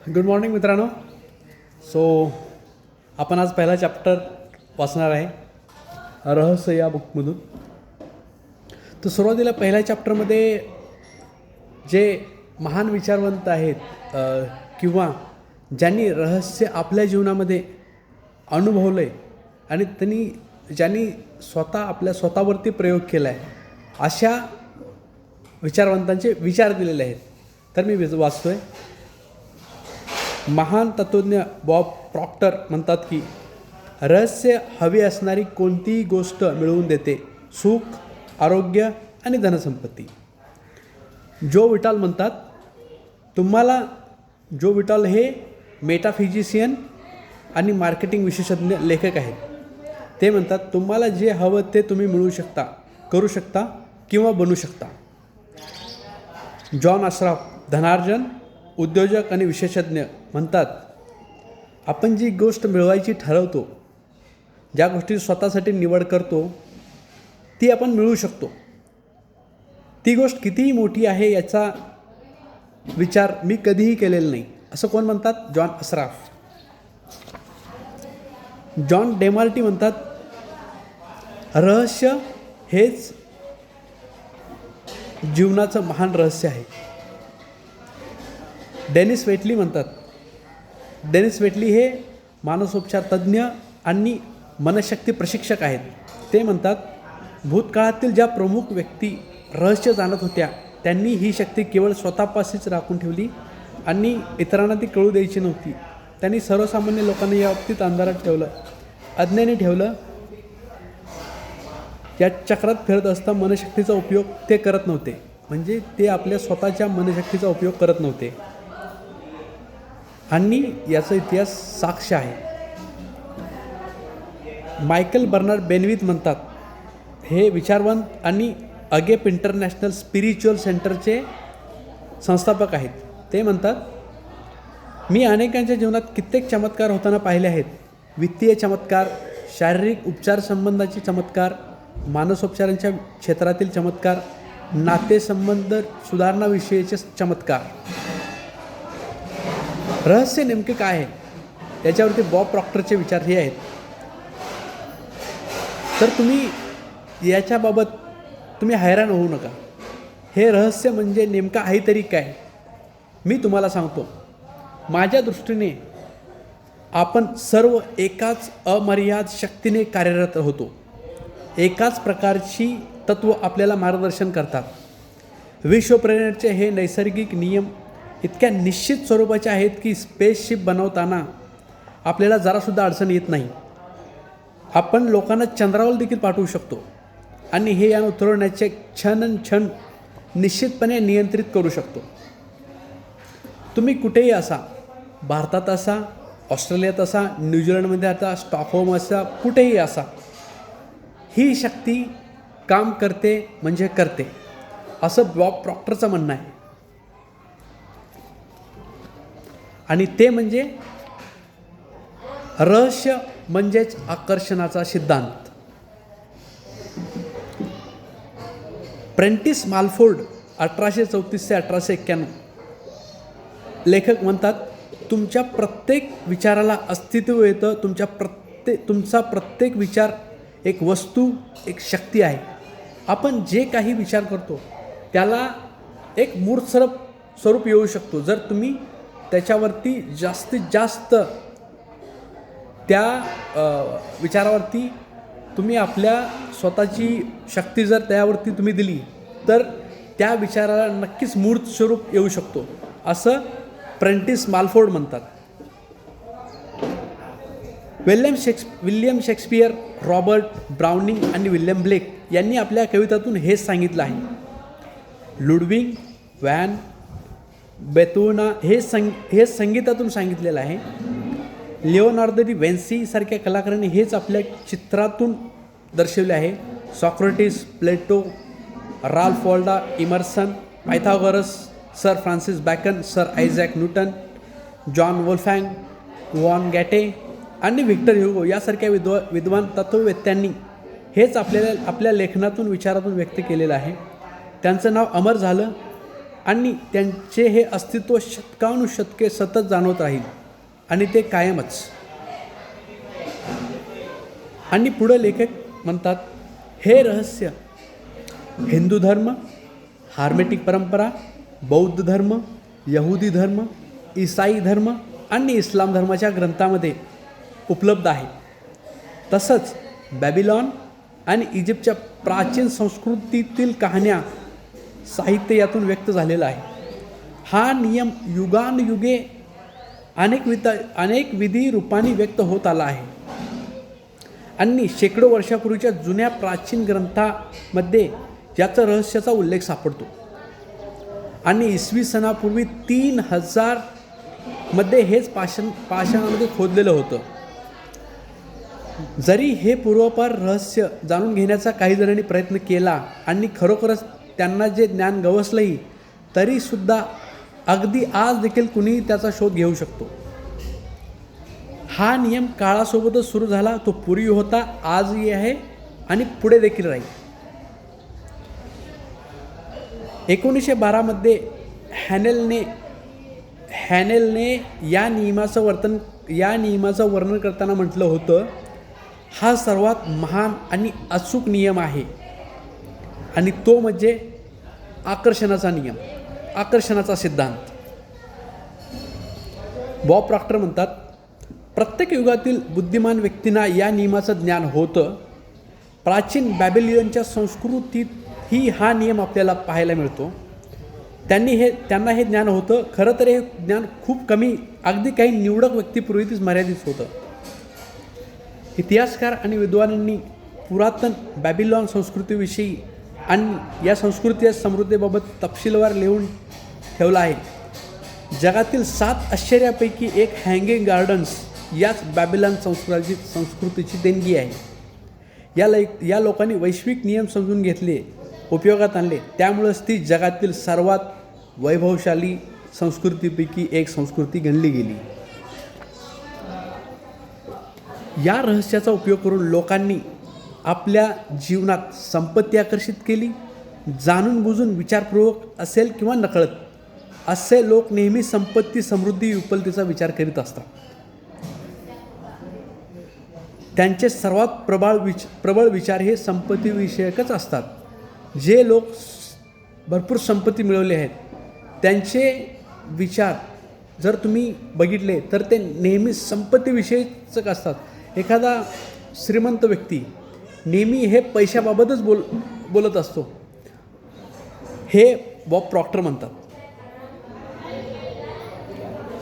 Good morning मित्रांनो. आपण आज पहिला चॅप्टर वाचणार आहे रहस्य या बुकमधून. तर सुरुवातीला पहिल्या चॅप्टरमध्ये जे महान विचारवंत आहेत किंवा ज्यांनी रहस्य आपल्या जीवनामध्ये अनुभवलं आहे आणि ज्यांनी आपल्या स्वतःवरती प्रयोग केला आहे अशा विचारवंतांचे विचार दिलेले आहेत. तर मी वाचतो आहे. महान तत्त्वज्ञ बॉब प्रॉक्टर म्हणतात की रहस्य हवी असणारी कोणतीही गोष्ट मिळवून देते सुख, आरोग्य आणि धनसंपत्ती. जो विटाल म्हणतात जो विटाल हे मेटाफिजिशियन आणि मार्केटिंग विशेषज्ञ लेखक आहेत. ते म्हणतात तुम्हाला जे हवं ते तुम्ही मिळवू शकता, करू शकता किंवा बनवू शकता. जॉन अश्राफ, धनार्जन, उद्योजक आणि विशेषज्ञ म्हणतात आपण जी गोष्ट मिळवायची ठरवतो, ज्या गोष्टी स्वतःसाठी निवड करतो ती आपण मिळवू शकतो. ती गोष्ट कितीही मोठी आहे याचा विचार मी कधीही केलेला नाही, असं कोण म्हणतात? जॉन अश्राफ. जॉन डेमार्टी म्हणतात रहस्य हेच जीवनाचं महान रहस्य आहे. डेनिस वेटली म्हणतात. डेनिस वेटली हे मानसोपचार तज्ज्ञ आणि मनशक्ती प्रशिक्षक आहेत. ते म्हणतात भूतकाळातील ज्या प्रमुख व्यक्ती रहस्य जाणत होत्या त्यांनी ही शक्ती केवळ स्वतःपाशीच राखून ठेवली आणि इतरांना ती कळू द्यायची नव्हती. त्यांनी सर्वसामान्य लोकांना या बाबतीत अंधारात ठेवलं, अज्ञानी ठेवलं. या चक्रात फिरत असता मनशक्तीचा उपयोग ते करत नव्हते, म्हणजे ते आपल्या स्वतःच्या मनशक्तीचा उपयोग करत नव्हते आणि याचा इतिहास साक्ष आहे. मायकल बर्नार्ड बेनविथ म्हणतात हे विचारवंत आणि अगेप इंटरनॅशनल स्पिरिच्युअल सेंटरचे संस्थापक आहेत. ते म्हणतात मी अनेकांच्या जीवनात कित्येक चमत्कार होताना पाहिले आहेत. वित्तीय चमत्कार, शारीरिक उपचार संबंधाचे चमत्कार, मानसोपचारांच्या क्षेत्रातील चमत्कार, नातेसंबंध सुधारणाविषयीचे चमत्कार. रहस्य नेमके काय आहे याच्यावरती बॉब प्रॉक्टरचे विचार हे आहेत. तर तुम्ही याच्याबाबत हैराण होऊ नका. हे रहस्य म्हणजे नेमकं आहे तरी काय मी तुम्हाला सांगतो. माझ्या दृष्टीने आपण सर्व एकाच अमर्याद शक्तीने कार्यरत होतो. एकाच प्रकारची तत्त्व आपल्याला मार्गदर्शन करतात. विश्वप्रेरणेचे हे नैसर्गिक नियम इतक्या निश्चित स्वरूपाचे आहेत की स्पेसशिप बनवताना आपल्याला जरासुद्धा अडचण येत नाही. आपण लोकांना चंद्रावर देखील पाठवू शकतो आणि हे यान उतरवण्याचे क्षण निश्चितपणे नियंत्रित करू शकतो. तुम्ही कुठेही असा, भारतात असा, ऑस्ट्रेलियात असा, न्यूझीलंडमध्ये असा, स्टॉकहोम असा, कुठेही असा, ही शक्ती काम करते म्हणजे करते असं बॉब प्रॉक्टरचं म्हणणं आहे. आणि ते म्हणजे रहस्य म्हणजेच आकर्षणाचा सिद्धांत. प्रेंटिस मालफोर्ड 1834 ते 1891 लेखक म्हणतात तुमच्या प्रत्येक विचाराला अस्तित्व येतं. तुमचा प्रत्येक विचार एक वस्तू, एक शक्ती आहे. आपण जे काही विचार करतो त्याला एक मूर्त स्वरूप येऊ शकतो जर तुम्ही त्याच्यावरती जास्तीत जास्त त्या विचारावरती तुम्ही आपल्या स्वतःची शक्ती जर त्यावरती तुम्ही दिली तर त्या विचाराला नक्कीच मूर्त स्वरूप येऊ शकतो असं प्रेंटिस मालफोर्ड म्हणतात. विल्यम शेक्सपियर, रॉबर्ट ब्राउनिंग आणि विल्यम ब्लेक यांनी आपल्या कवितातून हेच सांगितलं आहे. लुडविग वॅन बेथोवेन हे संगीतातून सांगितलेलं आहे. लिओनार्दो दी विंची सारख्या कलाकारांनी हेच आपल्या चित्रातून दर्शवले आहे. Socrates, Plato, Ralph Waldo Emerson, Pythagoras, sir Francis Bacon, sir Isaac Newton, John Wolfgang, von Goethe आणि व्हिक्टर ह्युगो यासारख्या विद्वान तत्त्ववेत्यांनी हेच आपल्या लेखनातून, विचारातून व्यक्त केलेलं आहे. त्यांचं नाव अमर झालं आणि त्यांचे हे अस्तित्व शतकानुशतके सतत जाणवत राहील आणि ते कायमच. आणि पुढं लेखक म्हणतात, हे रहस्य हिंदू धर्म, हार्मेटिक परंपरा, बौद्ध धर्म, यहुदी धर्म, ईसाई धर्म आणि इस्लाम धर्माच्या ग्रंथामध्ये उपलब्ध आहे. तसंच बॅबिलॉन आणि इजिप्तच्या प्राचीन संस्कृतीतील कहाण्या, साहित्य यातून व्यक्त झालेलं आहे. हा नियम युगानयुगे अनेक विधी रूपाने व्यक्त होत आला आहे आणि शेकडो वर्षापूर्वीच्या जुन्या प्राचीन ग्रंथामध्ये याचा रहस्याचा उल्लेख सापडतो. आणि इसवी सनापूर्वी 3000 मध्ये हेच पाषाणामध्ये खोदलेलं होतं. जरी हे पूर्वपार रहस्य जाणून घेण्याचा काही जणांनी प्रयत्न केला आणि खरोखरच त्यांना जे ज्ञान गवसलंही, तरीसुद्धा अगदी आज देखील कुणीही त्याचा शोध घेऊ शकतो. हा नियम काळासोबतच सुरू झाला, तो पूर्वी होता, आजही आहे आणि पुढे देखील राहील. 1912 हॅनेलने या नियमाचं वर्णन करताना म्हटलं होतं, हा सर्वात महान आणि अचूक नियम आहे आणि तो म्हणजे आकर्षणाचा नियम, आकर्षणाचा सिद्धांत. बॉब प्रॉक्टर म्हणतात, प्रत्येक युगातील बुद्धिमान व्यक्तींना या नियमाचं ज्ञान होतं. प्राचीन बॅबिलियनच्या संस्कृतीतही हा नियम आपल्याला पाहायला मिळतो. त्यांना हे ज्ञान होतं. खरं तर हे ज्ञान खूप कमी, अगदी काही निवडक व्यक्तीपूर्वीच मर्यादित होतं. इतिहासकार आणि विद्वानांनी पुरातन बॅबिलॉन संस्कृतीविषयी आणि या संस्कृतीच्या समृद्धीबाबत तपशीलवार लिहून ठेवला आहे. जगातील 7 आश्चर्यापैकी एक हँगिंग गार्डन्स याच बॅबिलॉन संस्कृतीची देणगी आहे. या लोकांनी वैश्विक नियम समजून घेतले, उपयोगात आणले, त्यामुळेच ती जगातील सर्वात वैभवशाली संस्कृतीपैकी एक संस्कृती गणली गेली. या रहस्याचा उपयोग करून लोकांनी आपल्या जीवनात संपत्ती आकर्षित केली. जाणून बुजून, विचारपूर्वक असेल किंवा नकळत, असे लोक नेहमी संपत्ती, समृद्धी, विपुलतेचा विचार करीत असतात. त्यांचे सर्वात प्रबळ विचार हे संपत्तीविषयकच असतात. जे लोक भरपूर संपत्ती मिळवले आहेत, त्यांचे विचार जर तुम्ही बघितले तर ते नेहमी संपत्तीविषयीच असतात. एखादा श्रीमंत व्यक्ती नेहमी हे पैशाबाबतच बोलत असतो, हे बॉब प्रॉक्टर म्हणतात.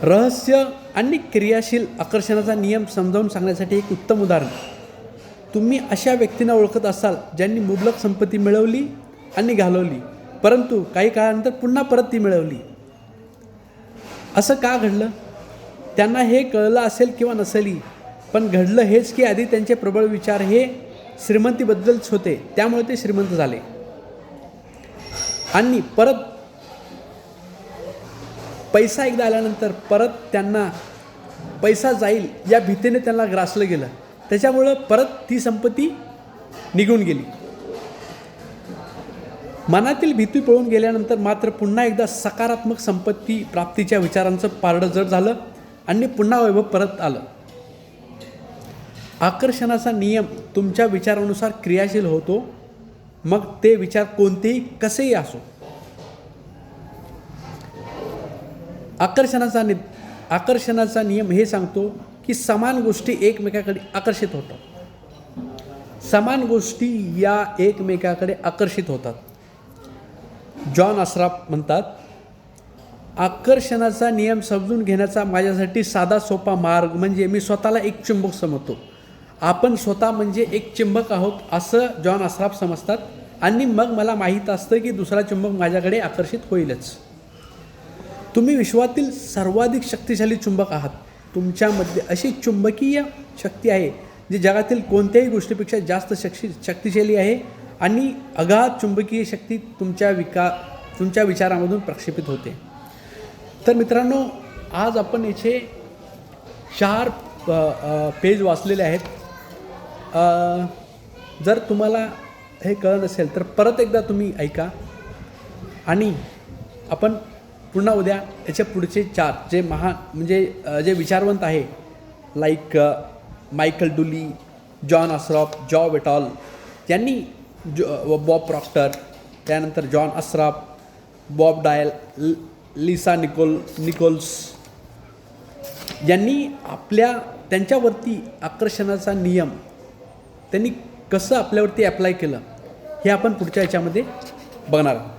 रहस्य आणि क्रियाशील आकर्षणाचा नियम समजावून सांगण्यासाठी एक उत्तम उदाहरण. तुम्ही अशा व्यक्तींना ओळखत असाल ज्यांनी मुबलक संपत्ती मिळवली आणि घालवली, परंतु काही काळानंतर पुन्हा परत ती मिळवली. असं का घडलं? त्यांना हे कळलं असेल किंवा नसेलही, पण घडलं हेच की आधी त्यांचे प्रबळ विचार हे श्रीमंतीबद्दलच होते, त्यामुळे ते श्रीमंत झाले. आणि परत पैसा एकदा आल्यानंतर परत त्यांना पैसा जाईल या भीतीने त्यांना ग्रासलं गेलं, त्याच्यामुळं परत ती संपत्ती निघून गेली. मनातील भीती पळून गेल्यानंतर मात्र पुन्हा एकदा सकारात्मक संपत्ती प्राप्तीच्या विचारांचं पारडं जड झालं आणि पुन्हा वैभव परत आलं. आकर्षणाचा नियम तुमच्या विचारानुसार क्रियाशील होतो, मग ते विचार कोणतेही कसेही असो. आकर्षणाचा नियम हे सांगतो की समान गोष्टी एकमेकाकडे आकर्षित होतात. समान गोष्टी या एकमेकाकडे आकर्षित होतात. जॉन अस्राफ म्हणतात, आकर्षणाचा नियम समजून घेण्याचा माझ्यासाठी साधा सोपा मार्ग म्हणजे मी स्वतःला एक चुंबक समजतो. आपण स्वतः म्हणजे एक चुंबक आहोत असं जॉन अस्राफ समजतात आणि मग मला माहीत असतं की दुसरा चुंबक माझ्याकडे आकर्षित होईलच. तुम्ही विश्वातील सर्वाधिक शक्तिशाली चुंबक आहात. तुमच्यामध्ये अशी चुंबकीय शक्ती आहे जी जगातील कोणत्याही गोष्टीपेक्षा जास्त शक्तिशाली आहे आणि अगाध चुंबकीय शक्ती तुमच्या विचारामधून प्रक्षेपित होते. तर मित्रांनो, आज आपण इथे 4 पेज वाचलेले आहेत. जर तुम्हाला हे कळलं नसेल तर परत एकदा तुम्ही ऐका आणि आपण पुन्हा उद्या याच्या पुढचे 4 जे म्हणजे जे विचारवंत आहे like Michael Dooley, John Assaraf, Joe Vitale यांनी बॉब प्रॉक्टर, त्यानंतर John Assaraf, Bob Doyle, Lisa Nichols यांनी त्यांच्यावरती आकर्षणाचा नियम त्यांनी कसं आपल्यावरती ॲप्लाय केलं हे आपण पुढच्या याच्यामध्ये बघणार आहोत.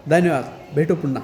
धन्यवाद. भेटू पुन्हा.